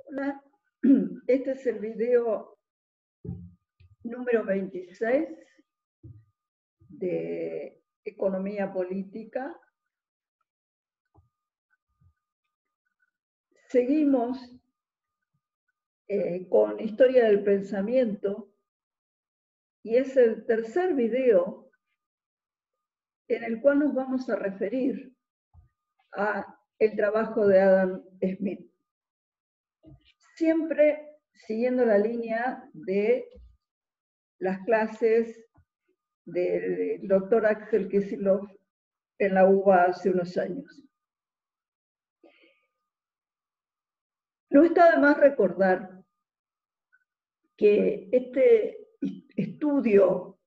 Hola, este es el video número 26 de Economía Política. Seguimos con Historia del Pensamiento y es el tercer video en el cual nos vamos a referir a el trabajo de Adam Smith. Siempre siguiendo la línea de las clases del doctor Axel Kicillof en la UBA hace unos años. No está de más recordar que este estudio,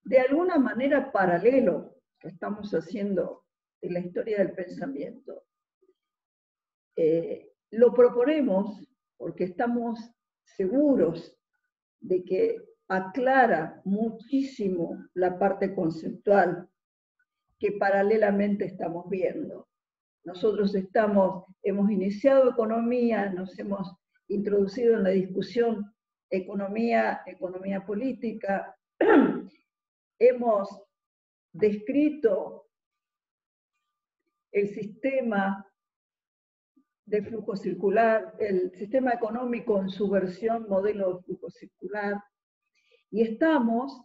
de alguna manera paralelo que estamos haciendo en la historia del pensamiento, lo proponemos porque estamos seguros de que aclara muchísimo la parte conceptual que paralelamente estamos viendo. Nosotros hemos iniciado economía, nos hemos introducido en la discusión economía política, hemos descrito el sistema de flujo circular, el sistema económico en su versión modelo de flujo circular, y estamos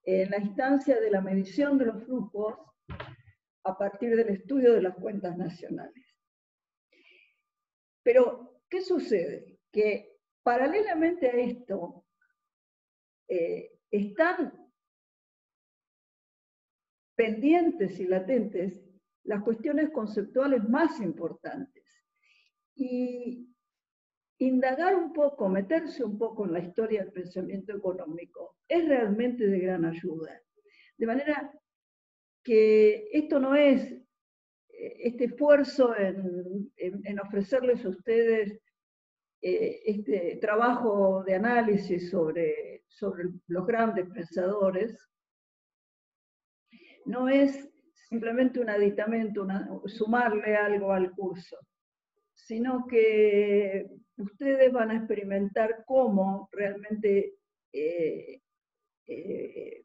en la instancia de la medición de los flujos a partir del estudio de las cuentas nacionales. Pero, ¿qué sucede? Que paralelamente a esto, están pendientes y latentes las cuestiones conceptuales más importantes. Y indagar un poco, meterse un poco en la historia del pensamiento económico es realmente de gran ayuda. De manera que esto no es este esfuerzo en ofrecerles a ustedes este trabajo de análisis sobre los grandes pensadores, no es simplemente un aditamento, sumarle algo al curso, sino que ustedes van a experimentar cómo realmente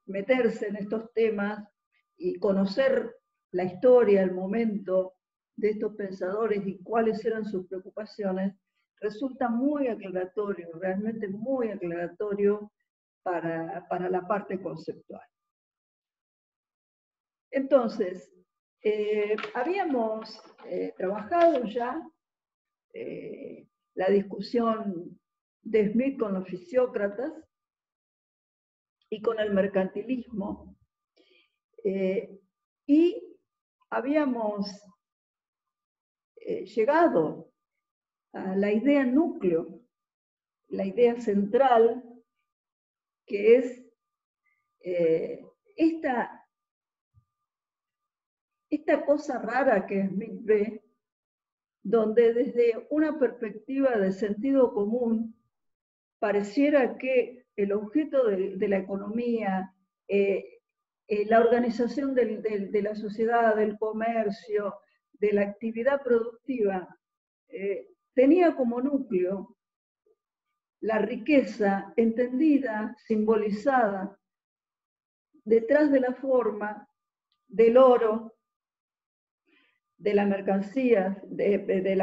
meterse en estos temas y conocer la historia, el momento de estos pensadores y cuáles eran sus preocupaciones, resulta muy aclaratorio, realmente muy aclaratorio para la parte conceptual. Entonces, habíamos trabajado ya la discusión de Smith con los fisiócratas y con el mercantilismo, y habíamos llegado a la idea núcleo, la idea central, que es esta cosa rara que Smith ve, donde desde una perspectiva de sentido común pareciera que el objeto de la economía, la organización de la sociedad, del comercio, de la actividad productiva, tenía como núcleo la riqueza entendida, simbolizada, detrás de la forma, del oro, de las mercancías, de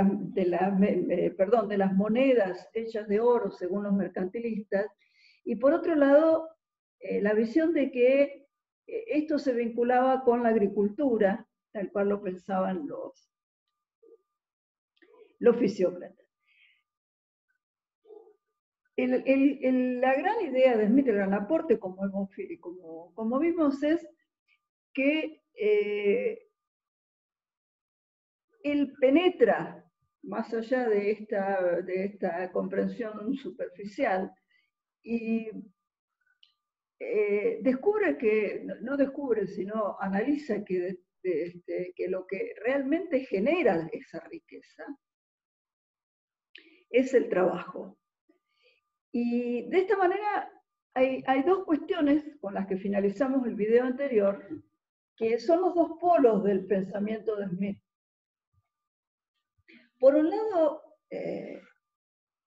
las monedas hechas de oro según los mercantilistas, y por otro lado, la visión de que esto se vinculaba con la agricultura, tal cual lo pensaban los fisiócratas. La gran idea de Smith, el gran aporte, como vimos, es que él penetra más allá de esta comprensión superficial y descubre que, no descubre, sino analiza que lo que realmente genera esa riqueza es el trabajo. Y de esta manera hay dos cuestiones con las que finalizamos el video anterior, que son los dos polos del pensamiento de Smith. Por un lado,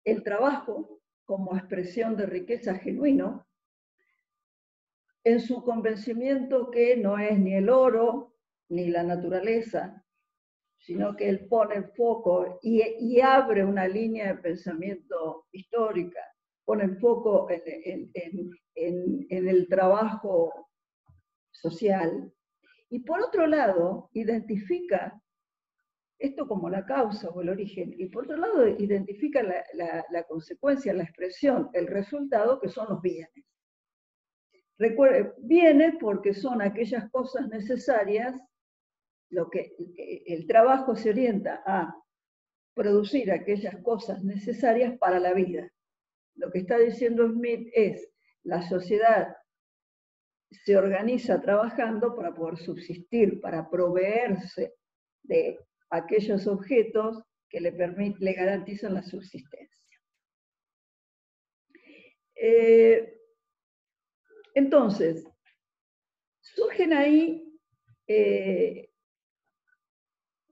el trabajo como expresión de riqueza genuino, en su convencimiento que no es ni el oro ni la naturaleza, sino que él pone el foco y abre una línea de pensamiento histórica, pone el foco en el trabajo social, y por otro lado identifica esto como la causa o el origen, y por otro lado identifica la consecuencia, la expresión, el resultado, que son los bienes. Recuerde, bienes porque son aquellas cosas necesarias, lo que el trabajo se orienta a producir aquellas cosas necesarias para la vida. Lo que está diciendo Smith es, la sociedad se organiza trabajando para poder subsistir, para proveerse de aquellos objetos que le garantizan la subsistencia. Entonces, surgen ahí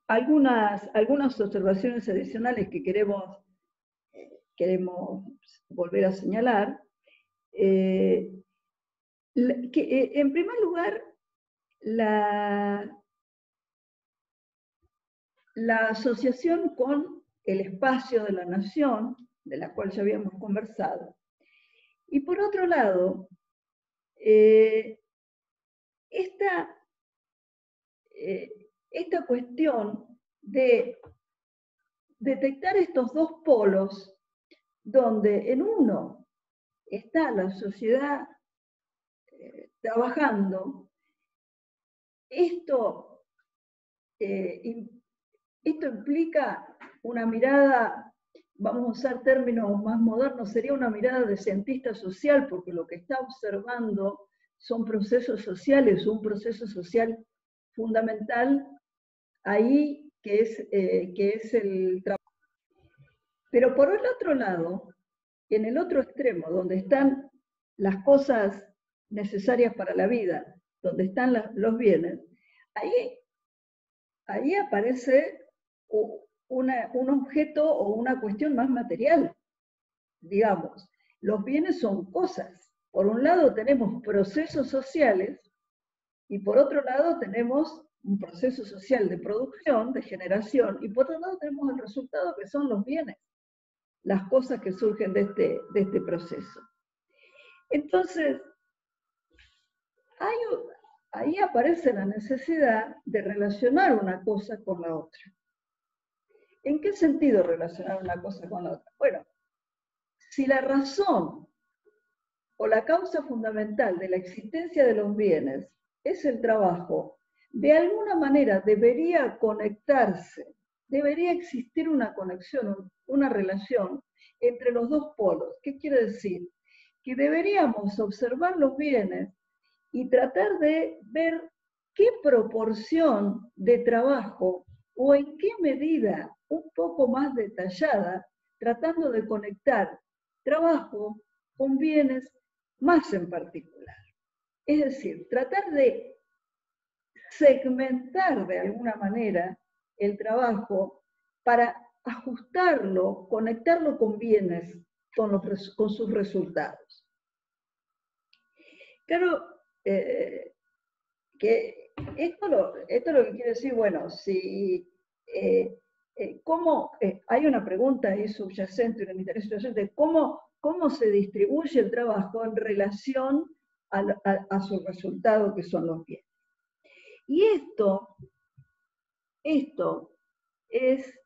algunas observaciones adicionales que queremos volver a señalar. En primer lugar, la asociación con el espacio de la nación, de la cual ya habíamos conversado. Y por otro lado, esta cuestión de detectar estos dos polos, donde en uno está la sociedad trabajando, esto implica una mirada, vamos a usar términos más modernos, sería una mirada de cientista social, porque lo que está observando son procesos sociales, un proceso social fundamental ahí que es el trabajo. Pero por el otro lado, en el otro extremo, donde están las cosas necesarias para la vida, donde están los bienes, ahí aparece un objeto o una cuestión más material. Digamos, los bienes son cosas. Por un lado tenemos procesos sociales y por otro lado tenemos un proceso social de producción, de generación, y por otro lado tenemos el resultado que son los bienes, las cosas que surgen de este proceso. Entonces, ahí aparece la necesidad de relacionar una cosa con la otra. ¿En qué sentido relacionar una cosa con la otra? Bueno, si la razón o la causa fundamental de la existencia de los bienes es el trabajo, de alguna manera debería conectarse, debería existir una conexión, una relación entre los dos polos. ¿Qué quiere decir? Que deberíamos observar los bienes y tratar de ver qué proporción de trabajo o en qué medida un poco más detallada, tratando de conectar trabajo con bienes más en particular. Es decir, tratar de segmentar de alguna manera el trabajo para ajustarlo, conectarlo con bienes, con sus resultados. Claro, que esto lo que quiere decir, bueno, si hay una pregunta ahí subyacente, un interés subyacente, ¿cómo se distribuye el trabajo en relación a su resultado, que son los bienes? Y esto es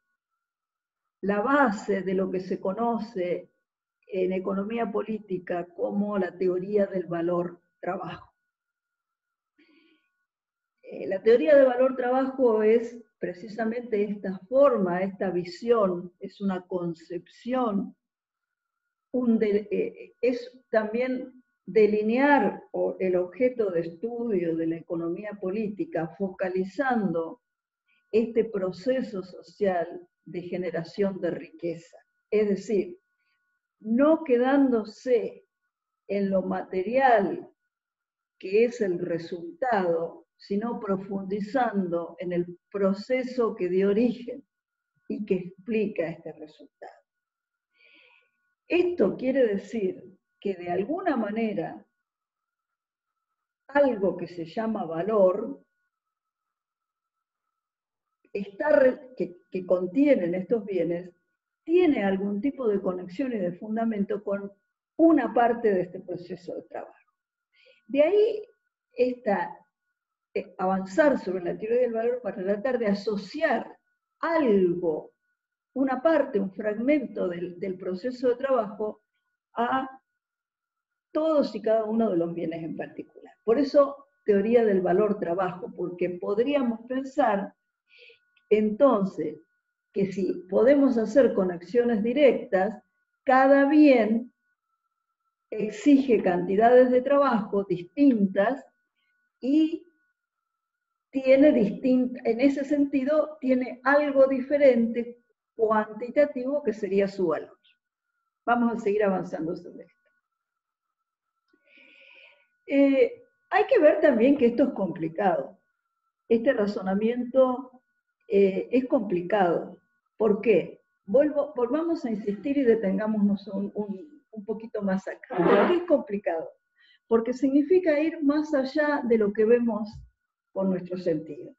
la base de lo que se conoce en economía política como la teoría del valor trabajo. La teoría del valor trabajo es precisamente esta forma, esta visión, es una concepción, es también delinear el objeto de estudio de la economía política, focalizando este proceso social de generación de riqueza. Es decir, no quedándose en lo material, que es el resultado, sino profundizando en el proceso que dio origen y que explica este resultado. Esto quiere decir que de alguna manera algo que se llama valor que contienen estos bienes tiene algún tipo de conexión y de fundamento con una parte de este proceso de trabajo. De ahí avanzar sobre la teoría del valor para tratar de asociar algo, una parte, un fragmento del proceso de trabajo a todos y cada uno de los bienes en particular. Por eso, teoría del valor trabajo, porque podríamos pensar entonces que si podemos hacer conexiones directas, cada bien exige cantidades de trabajo distintas y en ese sentido tiene algo diferente cuantitativo que sería su valor. Vamos a seguir avanzando sobre esto. Hay que ver también que esto es complicado. Este razonamiento es complicado. ¿Por qué? Volvamos a insistir y detengámonos un poquito más acá. ¿Por qué es complicado? Porque significa ir más allá de lo que vemos con nuestros sentidos.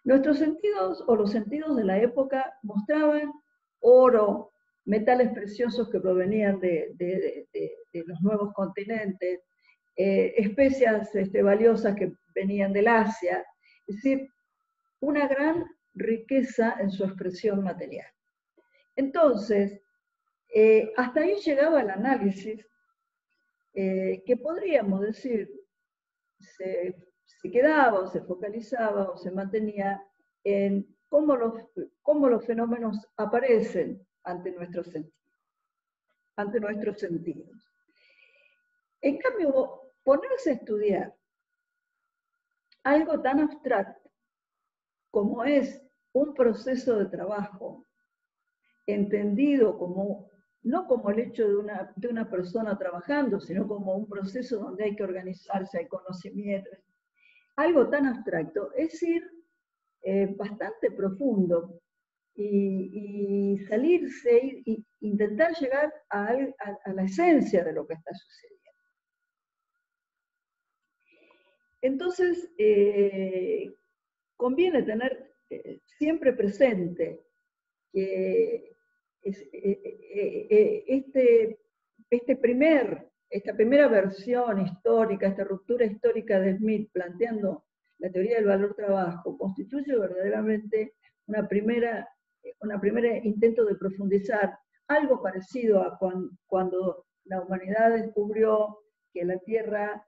Nuestros sentidos, o los sentidos de la época, mostraban oro, metales preciosos que provenían de los nuevos continentes, especias valiosas que venían del Asia, es decir, una gran riqueza en su expresión material. Entonces, hasta ahí llegaba el análisis que podríamos decir se quedaba o se focalizaba o se mantenía en cómo los fenómenos aparecen ante nuestros sentidos. En cambio, ponerse a estudiar algo tan abstracto como es un proceso de trabajo, entendido no como el hecho de una persona trabajando, sino como un proceso donde hay que organizarse, hay conocimiento, algo tan abstracto, es ir bastante profundo y salirse e intentar llegar a la esencia de lo que está sucediendo. Entonces, conviene tener siempre presente que esta primera versión histórica, esta ruptura histórica de Smith planteando la teoría del valor trabajo, constituye verdaderamente una primera intento de profundizar algo parecido a cuando la humanidad descubrió que la Tierra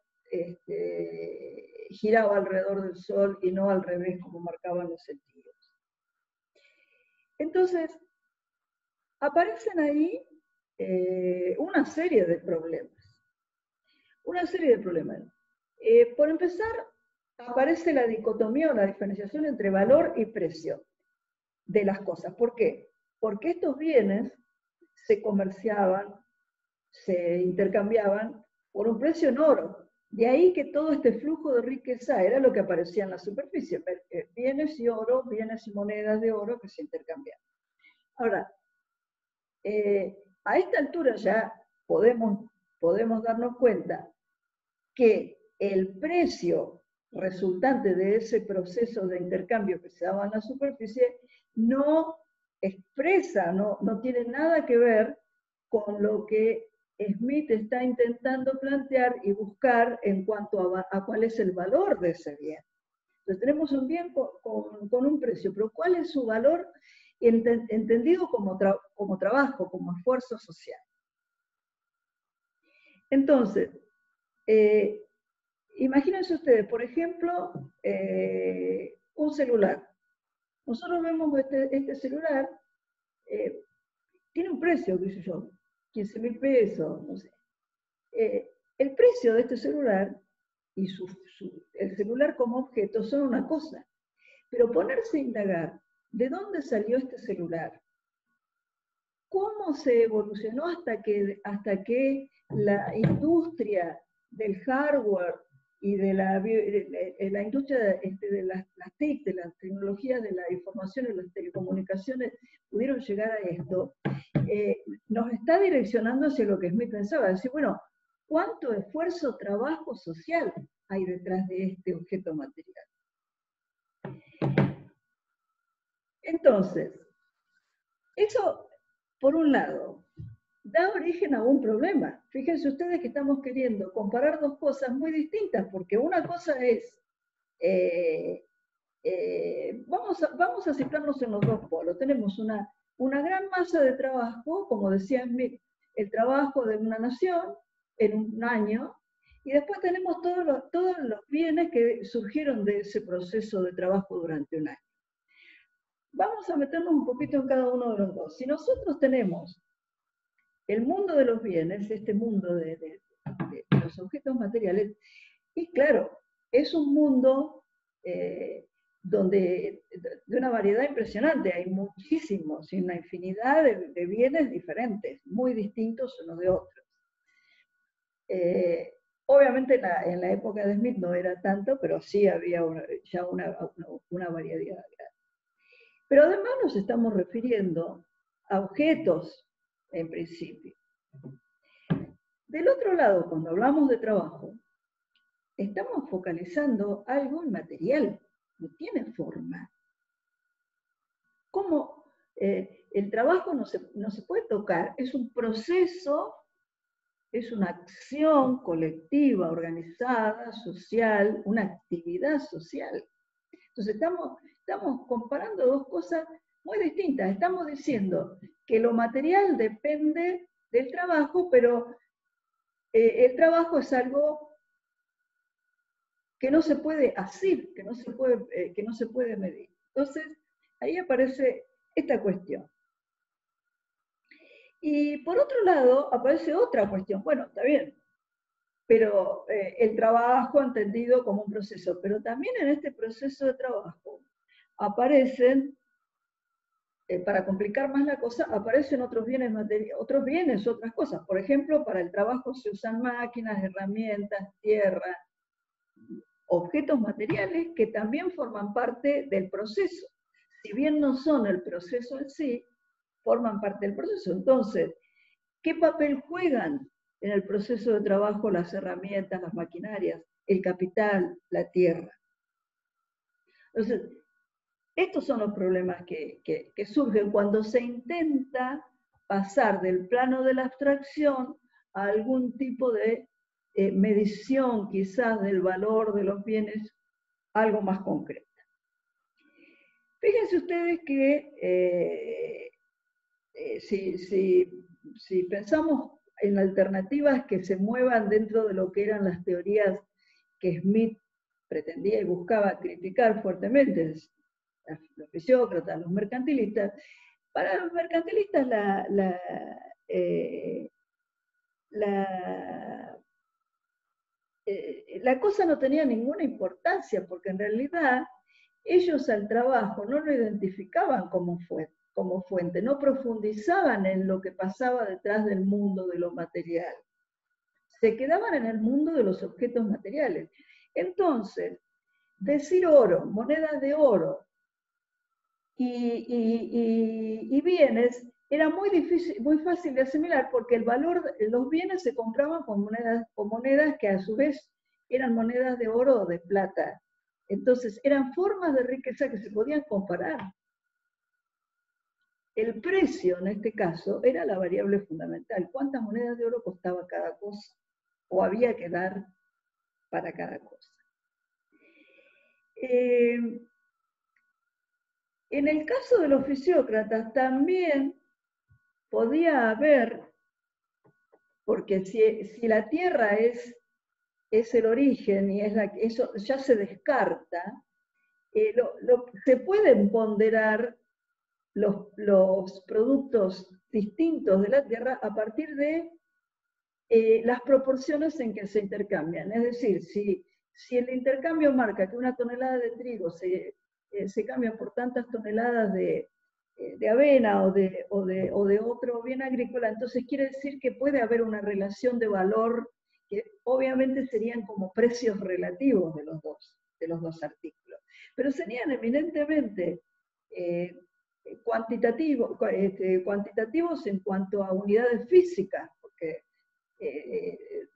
giraba alrededor del Sol y no al revés como marcaban los sentidos. Entonces, aparecen ahí una serie de problemas. Por empezar, aparece la dicotomía o la diferenciación entre valor y precio de las cosas. ¿Por qué? Porque estos bienes se comerciaban, se intercambiaban por un precio en oro. De ahí que todo este flujo de riqueza era lo que aparecía en la superficie, bienes y oro, bienes y monedas de oro que se intercambiaban. Ahora, a esta altura ya podemos darnos cuenta que el precio resultante de ese proceso de intercambio que se daba en la superficie no expresa, no tiene nada que ver con lo que Smith está intentando plantear y buscar en cuanto a cuál es el valor de ese bien. Entonces tenemos un bien con un precio, pero ¿cuál es su valor entendido como trabajo, como esfuerzo social? Entonces, imagínense ustedes, por ejemplo, un celular. Nosotros vemos este celular, tiene un precio, qué sé yo, 15.000 pesos, no sé. El precio de este celular y el celular como objeto son una cosa, pero ponerse a indagar de dónde salió este celular, cómo se evolucionó hasta que la industria del hardware y de la industria de las TIC, de las tecnologías de la información y las telecomunicaciones pudieron llegar a esto, nos está direccionando hacia lo que Smith pensaba, decir, bueno, ¿cuánto esfuerzo, trabajo social hay detrás de este objeto material? Entonces, eso, por un lado, da origen a un problema. Fíjense ustedes que estamos queriendo comparar dos cosas muy distintas, porque una cosa es, vamos a situarnos en los dos polos. Tenemos una gran masa de trabajo, como decía Smith, el trabajo de una nación en un año, y después tenemos todos los bienes que surgieron de ese proceso de trabajo durante un año. Vamos a meternos un poquito en cada uno de los dos. Si nosotros tenemos el mundo de los bienes, este mundo de los objetos materiales, y claro, es un mundo donde de una variedad impresionante, hay muchísimos, y una infinidad de bienes diferentes, muy distintos unos de otros. Obviamente en la época de Smith no era tanto, pero sí había ya una variedad grande. Pero además nos estamos refiriendo a objetos, en principio. Del otro lado, cuando hablamos de trabajo, estamos focalizando algo inmaterial, no tiene forma. ¿Cómo el trabajo no se puede tocar? Es un proceso, es una acción colectiva, organizada, social, una actividad social. Entonces estamos comparando dos cosas muy distintas. Estamos diciendo que lo material depende del trabajo, pero el trabajo es algo que no se puede hacer, que no se puede medir. Entonces, ahí aparece esta cuestión. Y por otro lado, aparece otra cuestión. Bueno, está bien, pero el trabajo entendido como un proceso, pero también en este proceso de trabajo aparecen, para complicar más la cosa, aparecen otros bienes materiales, otras cosas. Por ejemplo, para el trabajo se usan máquinas, herramientas, tierra, objetos materiales que también forman parte del proceso. Si bien no son el proceso en sí, forman parte del proceso. Entonces, ¿qué papel juegan en el proceso de trabajo las herramientas, las maquinarias, el capital, la tierra? Entonces, estos son los problemas que surgen cuando se intenta pasar del plano de la abstracción a algún tipo de medición quizás del valor de los bienes, algo más concreta. Fíjense ustedes que si pensamos en alternativas que se muevan dentro de lo que eran las teorías que Smith pretendía y buscaba criticar fuertemente, los fisiócratas, los mercantilistas, para los mercantilistas la cosa no tenía ninguna importancia, porque en realidad ellos al trabajo no lo identificaban como fuente, no profundizaban en lo que pasaba detrás del mundo de lo material. Se quedaban en el mundo de los objetos materiales. Entonces, decir oro, monedas de oro y bienes era muy fácil de asimilar, porque el valor, los bienes se compraban con monedas que a su vez eran monedas de oro o de plata. Entonces, eran formas de riqueza que se podían comparar. El precio, en este caso, era la variable fundamental. ¿Cuántas monedas de oro costaba cada cosa? ¿O había que dar para cada cosa? En el caso de los fisiócratas también podía haber, porque si la tierra es el origen y eso ya se descarta, se pueden ponderar los productos distintos de la tierra a partir de las proporciones en que se intercambian. Es decir, si el intercambio marca que una tonelada de trigo se cambia por tantas toneladas de avena o de otro bien agrícola, entonces quiere decir que puede haber una relación de valor que obviamente serían como precios relativos de los dos artículos, pero serían eminentemente cuantitativos en cuanto a unidades físicas, porque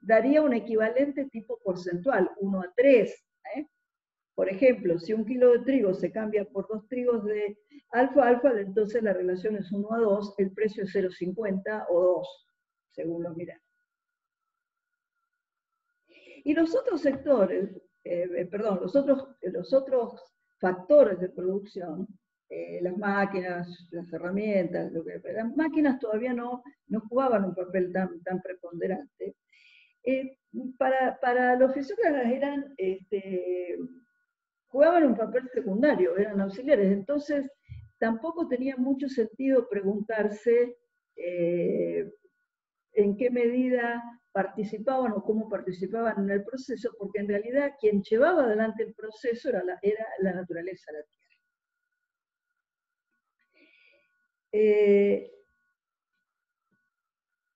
daría un equivalente tipo porcentual, 1 a 3. Por ejemplo, si 1 kilo de trigo se cambia por 2 trigos de alfalfa, entonces la relación es 1 a 2, el precio es 0,50 o 2, según lo miran. Y los otros sectores, los otros factores de producción, las máquinas, las herramientas, las máquinas todavía no jugaban un papel tan preponderante. Para los fisiócratas jugaban un papel secundario, eran auxiliares, entonces tampoco tenía mucho sentido preguntarse en qué medida participaban o cómo participaban en el proceso, porque en realidad quien llevaba adelante el proceso era la naturaleza, la tierra.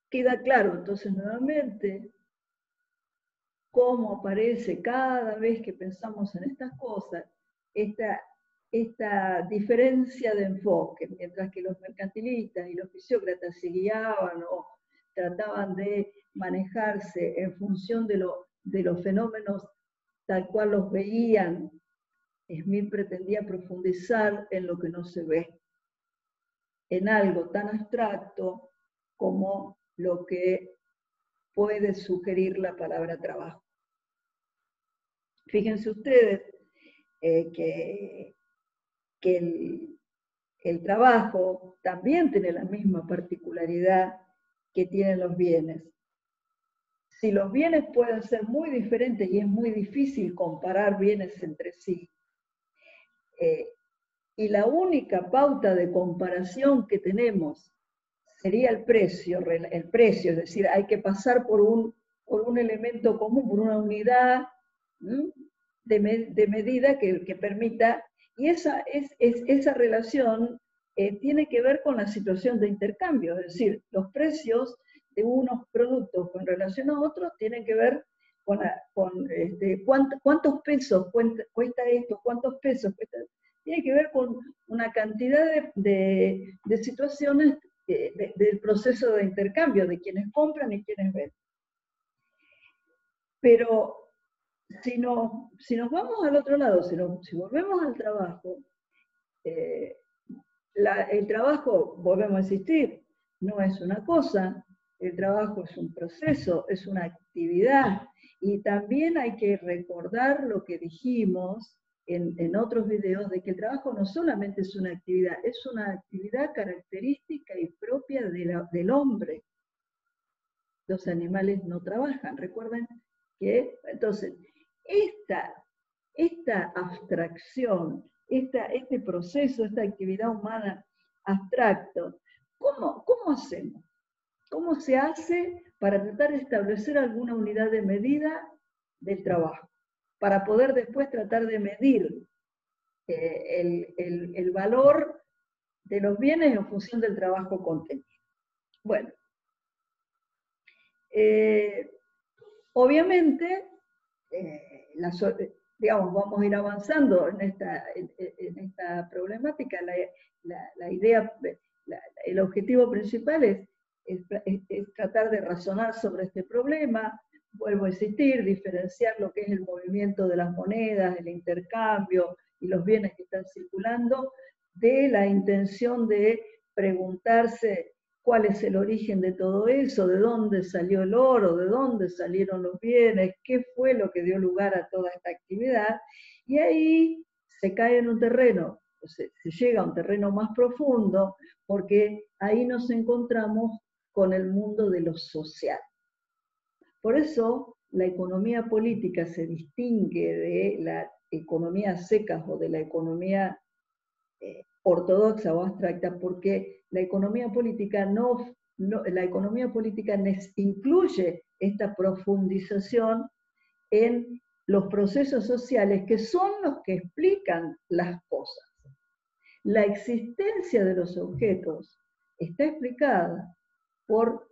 Queda claro entonces nuevamente cómo aparece cada vez que pensamos en estas cosas esta diferencia de enfoque, mientras que los mercantilistas y los fisiócratas se guiaban o trataban de manejarse en función de los fenómenos tal cual los veían. Smith pretendía profundizar en lo que no se ve, en algo tan abstracto como lo que puede sugerir la palabra trabajo. Fíjense ustedes que el trabajo también tiene la misma particularidad que tienen los bienes. Si los bienes pueden ser muy diferentes y es muy difícil comparar bienes entre sí, y la única pauta de comparación que tenemos sería el precio, es decir, hay que pasar por un elemento común, por una unidad de medida que permita, y esa relación tiene que ver con la situación de intercambio, es decir, los precios de unos productos con relación a otros tienen que ver con cuántos pesos cuesta esto, cuántos pesos cuesta, tiene que ver con una cantidad de situaciones del proceso de intercambio, de quienes compran y quienes venden. Pero si nos vamos al otro lado, si volvemos al trabajo, el trabajo, volvemos a insistir, no es una cosa, el trabajo es un proceso, es una actividad, y también hay que recordar lo que dijimos en otros videos, de que el trabajo no solamente es una actividad característica y propia del hombre. Los animales no trabajan, recuerden que, entonces, esta abstracción, este proceso, esta actividad humana abstracto, ¿cómo hacemos? ¿Cómo se hace para tratar de establecer alguna unidad de medida del trabajo? Para poder después tratar de medir el valor de los bienes en función del trabajo contenido. Bueno, obviamente, digamos, vamos a ir avanzando en esta problemática. La idea, el objetivo principal es tratar de razonar sobre este problema. Vuelvo a insistir, diferenciar lo que es el movimiento de las monedas, el intercambio y los bienes que están circulando, de la intención de preguntarse cuál es el origen de todo eso, de dónde salió el oro, de dónde salieron los bienes, qué fue lo que dio lugar a toda esta actividad, y ahí se cae en un terreno, se llega a un terreno más profundo, porque ahí nos encontramos con el mundo de lo social. Por eso la economía política se distingue de la economía seca o de la economía ortodoxa o abstracta, porque la economía política incluye esta profundización en los procesos sociales, que son los que explican las cosas. La existencia de los objetos está explicada por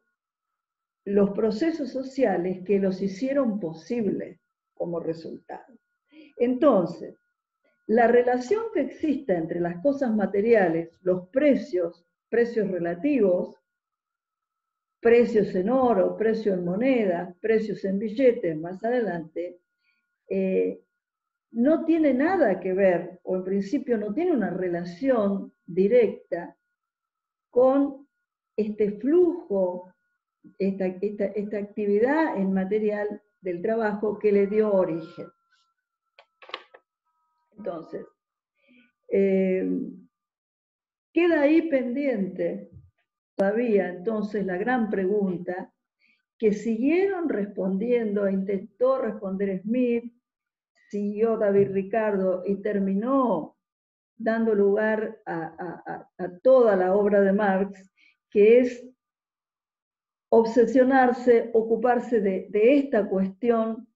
los procesos sociales que los hicieron posibles como resultado. Entonces, la relación que exista entre las cosas materiales, los precios, precios relativos, precios en oro, precios en moneda, precios en billetes más adelante, no tiene nada que ver, o en principio no tiene una relación directa con este flujo, esta actividad en material del trabajo que le dio origen. Entonces, queda ahí pendiente todavía entonces la gran pregunta que siguieron respondiendo, intentó responder Smith, siguió David Ricardo y terminó dando lugar a toda la obra de Marx, que es obsesionarse, ocuparse de esta cuestión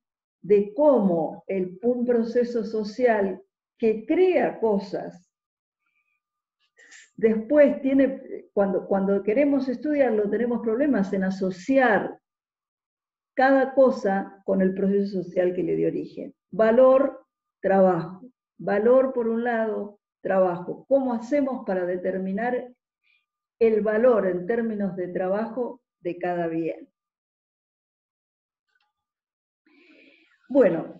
de cómo un proceso social que crea cosas, después cuando queremos estudiarlo, tenemos problemas en asociar cada cosa con el proceso social que le dio origen. Valor, trabajo. Valor por un lado, trabajo. ¿Cómo hacemos para determinar el valor en términos de trabajo de cada bien? Bueno,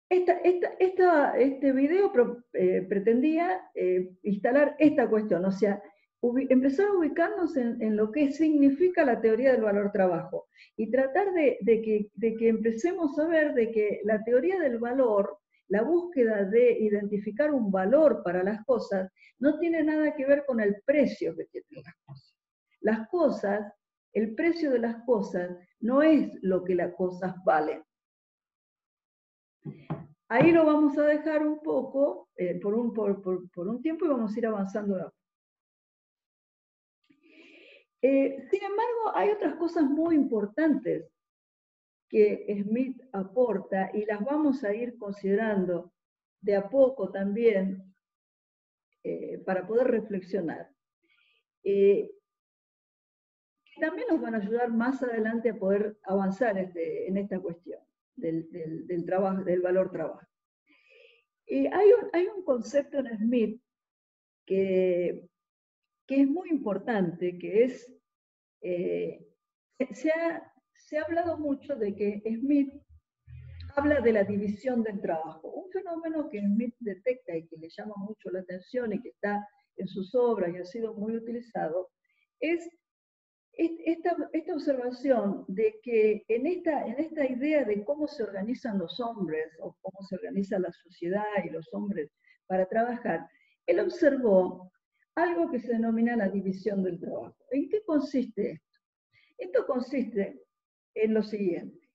este video pretendía instalar esta cuestión, o sea, empezar a ubicarnos en lo que significa la teoría del valor-trabajo y tratar de que empecemos a ver de que la teoría del valor, la búsqueda de identificar un valor para las cosas, no tiene nada que ver con el precio que tienen las cosas. Las cosas, el precio de las cosas no es lo que las cosas valen. Ahí lo vamos a dejar un poco, por un tiempo, y vamos a ir avanzando. Sin embargo, hay otras cosas muy importantes que Smith aporta y las vamos a ir considerando de a poco también para poder reflexionar. También nos van a ayudar más adelante a poder avanzar en esta cuestión del trabajo, del valor trabajo. Hay un concepto en Smith que es muy importante, que es, se ha hablado mucho de que Smith habla de la división del trabajo, un fenómeno que Smith detecta y que le llama mucho la atención y que está en sus obras y ha sido muy utilizado, es esta observación de que en esta idea de cómo se organizan los hombres o cómo se organiza la sociedad y los hombres para trabajar, él observó algo que se denomina la división del trabajo. ¿En qué consiste esto? Esto consiste en lo siguiente.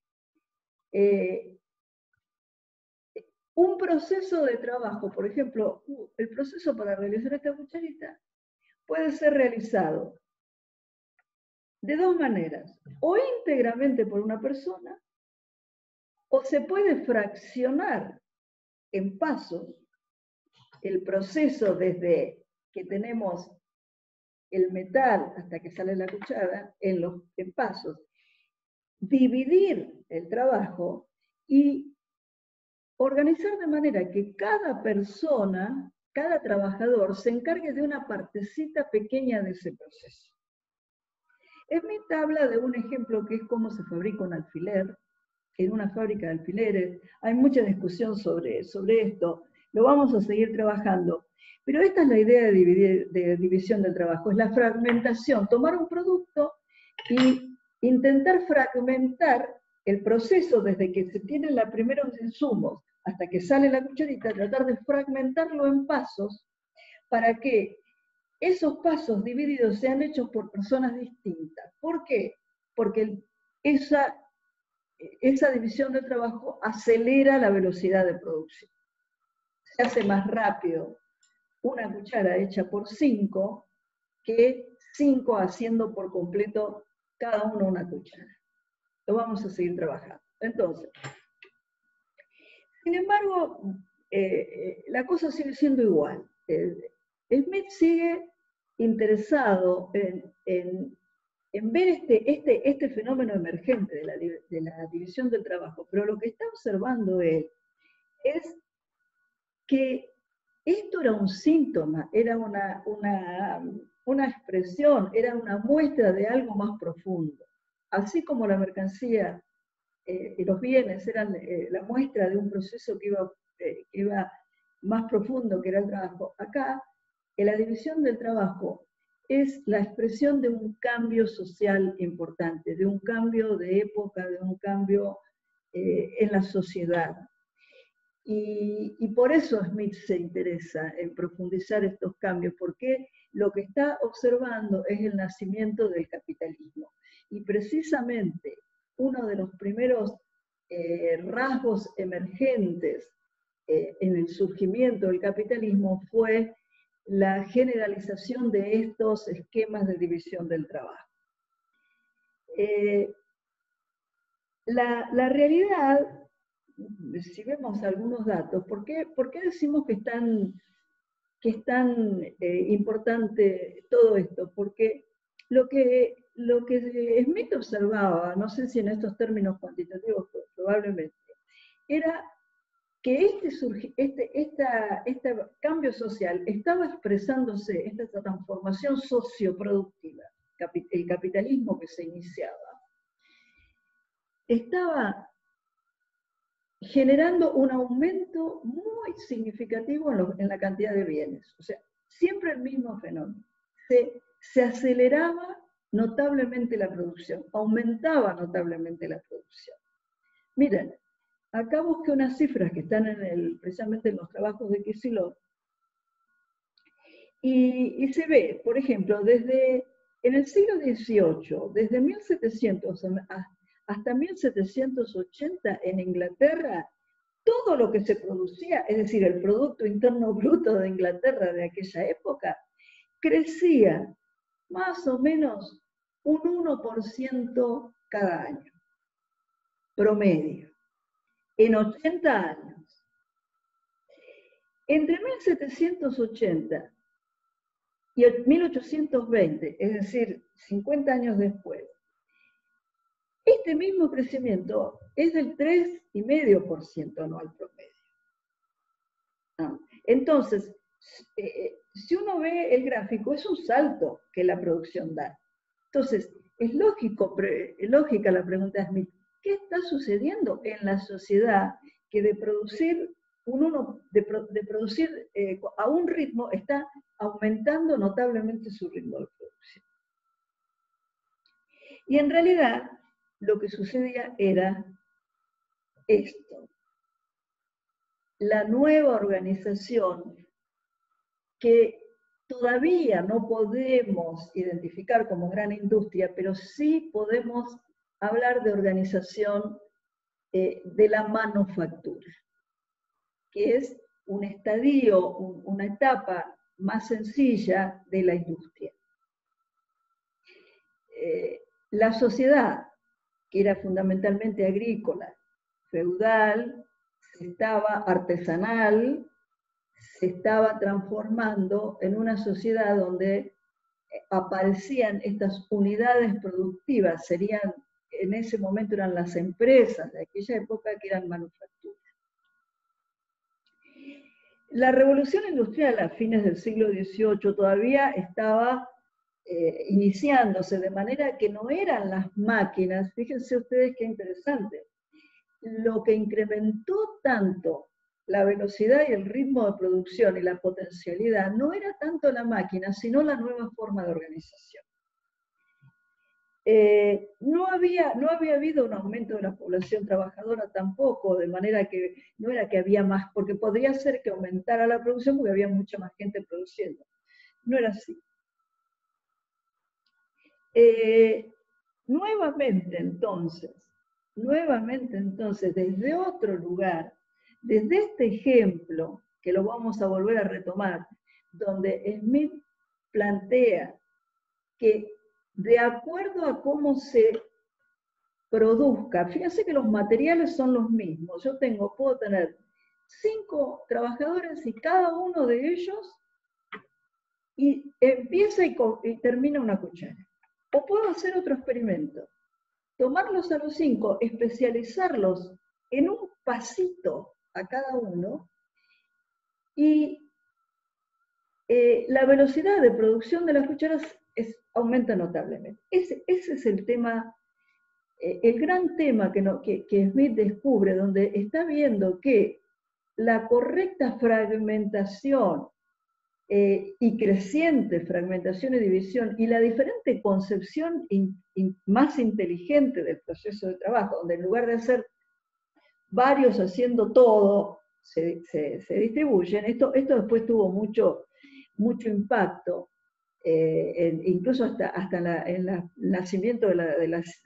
Un proceso de trabajo, por ejemplo, el proceso para realizar esta cucharita, puede ser realizado de dos maneras, o íntegramente por una persona, o se puede fraccionar en pasos el proceso desde que tenemos el metal hasta que sale la cuchara, en pasos, dividir el trabajo y organizar de manera que cada persona, cada trabajador, se encargue de una partecita pequeña de ese proceso. Smith habla de un ejemplo que es cómo se fabrica un alfiler, en una fábrica de alfileres. Hay mucha discusión sobre esto, lo vamos a seguir trabajando. Pero esta es la idea de división del trabajo, es la fragmentación, tomar un producto y intentar fragmentar el proceso desde que se tienen los primeros insumos hasta que sale la cucharita, tratar de fragmentarlo en pasos para que esos pasos divididos sean hechos por personas distintas. ¿Por qué? Porque esa división del trabajo acelera la velocidad de producción. Se hace más rápido una cuchara hecha por 5 que 5 haciendo por completo cada uno una cuchara. Lo vamos a seguir trabajando. Entonces, sin embargo, la cosa sigue siendo igual. Smith sigue interesado en ver este fenómeno emergente de la división del trabajo, pero lo que está observando él es que esto era un síntoma, era una expresión, era una muestra de algo más profundo. Así como la mercancía y los bienes eran la muestra de un proceso que iba más profundo, que era el trabajo. Acá, en la división del trabajo es la expresión de un cambio social importante, de un cambio de época, de un cambio en la sociedad. Y por eso Smith se interesa en profundizar estos cambios, porque lo que está observando es el nacimiento del capitalismo. Y precisamente uno de los primeros rasgos emergentes en el surgimiento del capitalismo fue la generalización de estos esquemas de división del trabajo. La realidad, si vemos algunos datos, ¿por qué decimos que es tan importante todo esto? Porque lo que Smith observaba, no sé si en estos términos cuantitativos probablemente, era que este cambio social estaba expresándose, esta transformación socioproductiva, el capitalismo que se iniciaba, estaba generando un aumento muy significativo en la cantidad de bienes. O sea, siempre el mismo fenómeno. Se aceleraba notablemente la producción, aumentaba notablemente la producción. Miren, acá busqué unas cifras que están precisamente en los trabajos de Kicillof, y se ve, por ejemplo, en el siglo XVIII, desde 1700 hasta 1780 en Inglaterra, todo lo que se producía, es decir, el Producto Interno Bruto de Inglaterra de aquella época, crecía más o menos un 1% cada año, promedio, en 80 años. Entre 1780 y 1820, es decir, 50 años después, este mismo crecimiento es del 3,5% anual promedio. Entonces, si uno ve el gráfico, es un salto que la producción da. Entonces, es lógica la pregunta de Smith, ¿qué está sucediendo en la sociedad que de producir a un ritmo está aumentando notablemente su ritmo de producción? Y en realidad, lo que sucedía era esto. La nueva organización que todavía no podemos identificar como gran industria, pero sí podemos hablar de organización de la manufactura, que es un estadio, una etapa más sencilla de la industria. La sociedad, que era fundamentalmente agrícola, feudal, artesanal, se estaba transformando en una sociedad donde aparecían estas unidades productivas, en ese momento eran las empresas de aquella época que eran manufacturas. La revolución industrial a fines del siglo XVIII todavía estaba iniciándose, de manera que no eran las máquinas, fíjense ustedes qué interesante, lo que incrementó tanto la velocidad y el ritmo de producción y la potencialidad no era tanto la máquina, sino la nueva forma de organización. No había habido un aumento de la población trabajadora tampoco, de manera que no era que había más, porque podría ser que aumentara la producción porque había mucha más gente produciendo. No era así. Nuevamente entonces, desde otro lugar, desde este ejemplo, que lo vamos a volver a retomar, donde Smith plantea que de acuerdo a cómo se produzca, fíjense que los materiales son los mismos, puedo tener 5 trabajadores y cada uno de ellos empieza y termina una cuchara. O puedo hacer otro experimento, tomarlos a los 5, especializarlos en un pasito a cada uno, y la velocidad de producción de las cucharas aumenta notablemente. Ese es el tema, el gran tema que Smith descubre, donde está viendo que la correcta fragmentación y creciente fragmentación y división y la diferente concepción más inteligente del proceso de trabajo, donde en lugar de hacer varios haciendo todo, se distribuyen. Esto después tuvo mucho impacto, incluso hasta en el nacimiento de las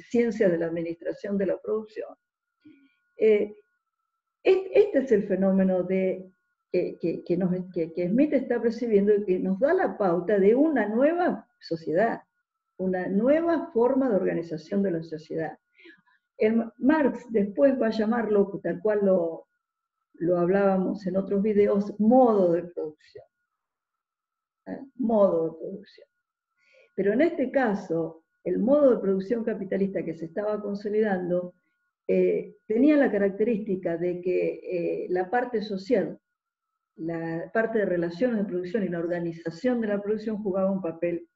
ciencias de la administración de la producción. Este es el fenómeno que Smith está percibiendo y que nos da la pauta de una nueva sociedad, una nueva forma de organización de la sociedad. Marx después va a llamarlo, tal cual lo hablábamos en otros videos, modo de producción. Modo de producción. Pero en este caso, el modo de producción capitalista que se estaba consolidando tenía la característica de que la parte social, la parte de relaciones de producción y la organización de la producción jugaba un papel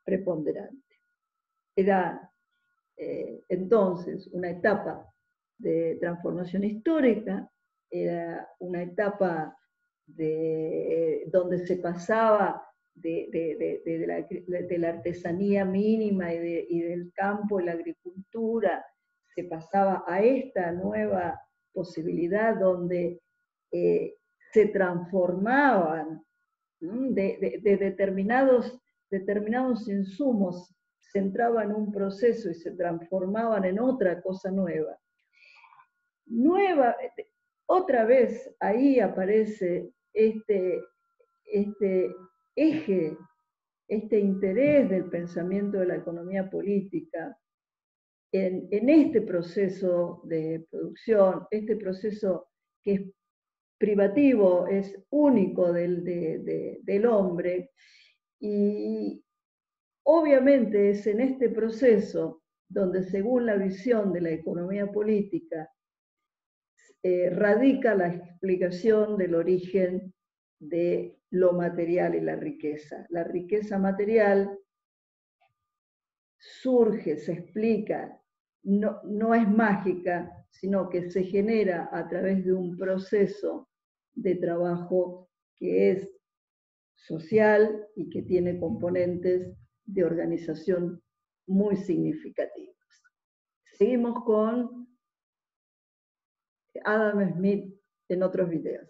preponderante. Era entonces una etapa de transformación histórica, era una etapa donde se pasaba de la artesanía mínima y del campo y la agricultura, se pasaba a esta nueva posibilidad donde se transformaban de determinados insumos, se entraba en un proceso y se transformaban en otra cosa nueva. Otra vez ahí aparece este eje, este interés del pensamiento de la economía política en este proceso de producción, este proceso que es privativo, es único del hombre, y obviamente es en este proceso donde, según la visión de la economía política, radica la explicación del origen de lo material y la riqueza. La riqueza material surge, se explica, no es mágica, sino que se genera a través de un proceso de trabajo que es social y que tiene componentes de organización muy significativos. Seguimos con Adam Smith en otros videos.